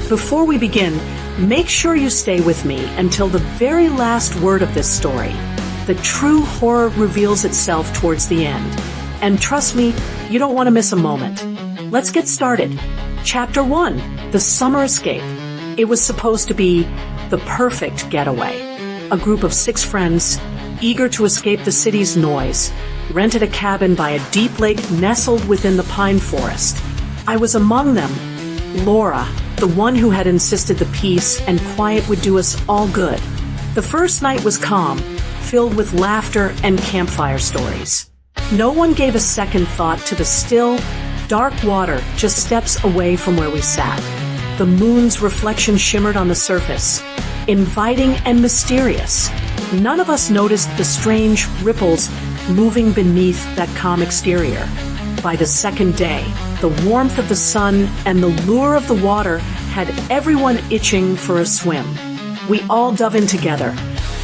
Before we begin, make sure you stay with me until the very last word of this story. The true horror reveals itself towards the end. And trust me, you don't want to miss a moment. Let's get started. Chapter 1. The Summer Escape. It was supposed to be the perfect getaway. A group of 6 friends, eager to escape the city's noise, rented a cabin by a deep lake nestled within the pine forest. I was among them. Laura, the one who had insisted the peace and quiet would do us all good. The first night was calm, filled with laughter and campfire stories. No one gave a second thought to the still, dark water just steps away from where we sat. The moon's reflection shimmered on the surface, inviting and mysterious. None of us noticed the strange ripples moving beneath that calm exterior. By the second day, the warmth of the sun and the lure of the water had everyone itching for a swim. We all dove in together,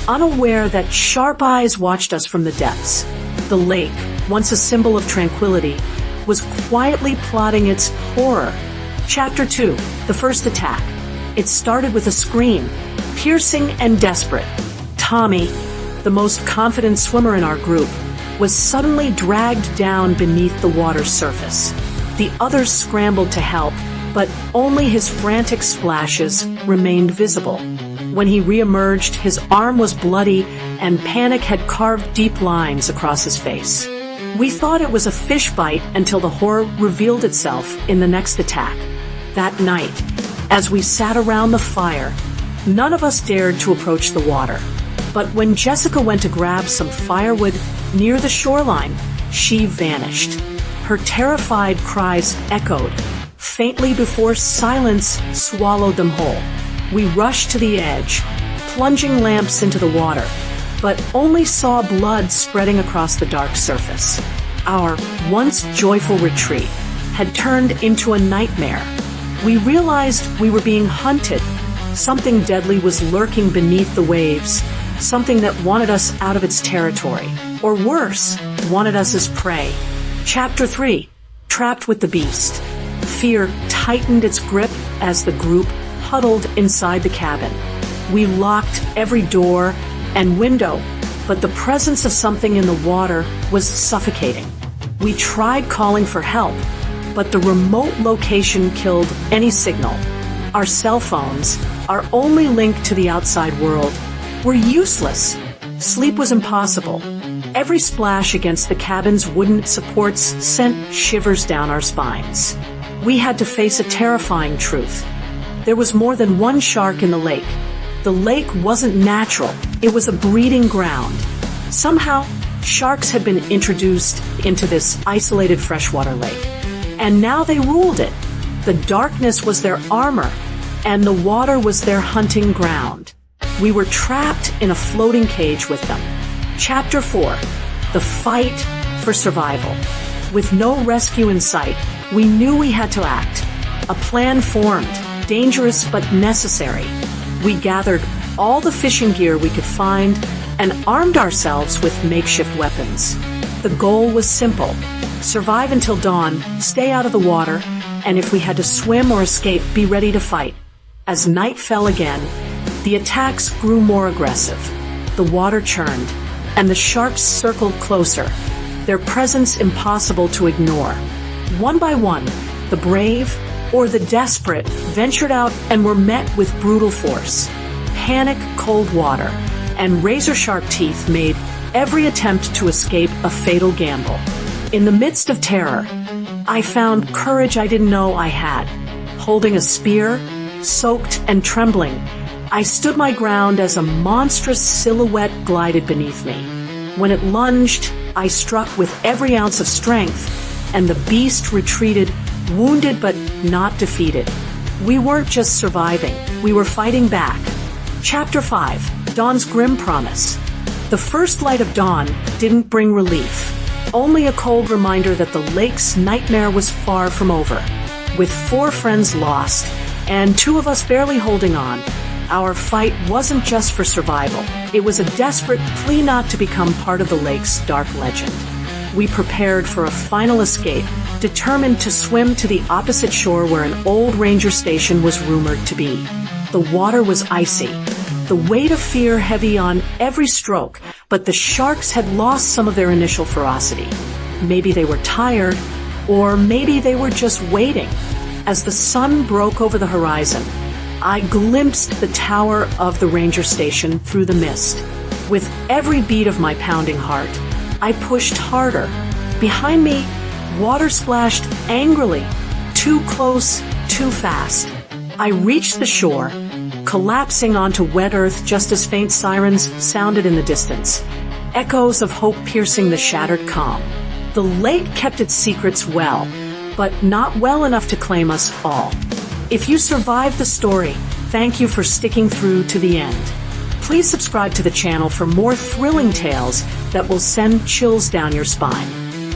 unaware that sharp eyes watched us from the depths. The lake, once a symbol of tranquility, was quietly plotting its horror. Chapter 2. The First Attack. It started with a scream, piercing and desperate. Tommy, the most confident swimmer in our group, was suddenly dragged down beneath the water's surface. The others scrambled to help, but only his frantic splashes remained visible. When he re-emerged, his arm was bloody and panic had carved deep lines across his face. We thought it was a fish bite until the horror revealed itself in the next attack. That night, as we sat around the fire, none of us dared to approach the water. But when Jessica went to grab some firewood near the shoreline, she vanished. Her terrified cries echoed, faintly before silence swallowed them whole. We rushed to the edge, plunging lamps into the water, but only saw blood spreading across the dark surface. Our once joyful retreat had turned into a nightmare. We realized we were being hunted. Something deadly was lurking beneath the waves, something that wanted us out of its territory, or worse, wanted us as prey. Chapter 3. Trapped with the Beast. Fear tightened its grip as the group huddled inside the cabin. We locked every door and window, but the presence of something in the water was suffocating. We tried calling for help, but the remote location killed any signal. Our cell phones, our only link to the outside world, were useless. Sleep was impossible. Every splash against the cabin's wooden supports sent shivers down our spines. We had to face a terrifying truth. There was more than one shark in the lake. The lake wasn't natural. It was a breeding ground. Somehow, sharks had been introduced into this isolated freshwater lake. And now they ruled it. The darkness was their armor, and the water was their hunting ground. We were trapped in a floating cage with them. Chapter 4. The Fight for Survival. With no rescue in sight, we knew we had to act. A plan formed, dangerous but necessary. We gathered all the fishing gear we could find and armed ourselves with makeshift weapons. The goal was simple: survive until dawn, stay out of the water, and if we had to swim or escape, be ready to fight. As night fell again, the attacks grew more aggressive. The water churned, and the sharks circled closer, their presence impossible to ignore. One by one, the brave or the desperate ventured out and were met with brutal force. Panic, cold water, and razor-sharp teeth made every attempt to escape a fatal gamble. In the midst of terror, I found courage I didn't know I had. Holding a spear, soaked and trembling, I stood my ground as a monstrous silhouette glided beneath me. When it lunged, I struck with every ounce of strength, and the beast retreated, wounded but not defeated. We weren't just surviving, we were fighting back. Chapter 5. Dawn's Grim Promise. The first light of dawn didn't bring relief, only a cold reminder that the lake's nightmare was far from over. With 4 friends lost, and 2 of us barely holding on, our fight wasn't just for survival. It was a desperate plea not to become part of the lake's dark legend. we prepared for a final escape, determined to swim to the opposite shore where an old ranger station was rumored to be. The water was icy, the weight of fear heavy on every stroke, but the sharks had lost some of their initial ferocity. Maybe they were tired, or maybe they were just waiting. As the sun broke over the horizon, I glimpsed the tower of the ranger station through the mist. With every beat of my pounding heart, I pushed harder. Behind me, water splashed angrily. Too close, too fast. I reached the shore, collapsing onto wet earth just as faint sirens sounded in the distance, echoes of hope piercing the shattered calm. The lake kept its secrets well, but not well enough to claim us all. If you survived the story, thank you for sticking through to the end. Please subscribe to the channel for more thrilling tales that will send chills down your spine.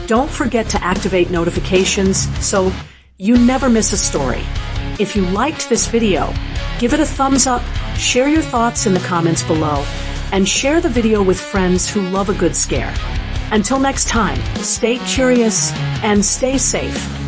Don't forget to activate notifications so you never miss a story. If you liked this video, give it a thumbs up, share your thoughts in the comments below, and share the video with friends who love a good scare. Until next time, stay curious and stay safe.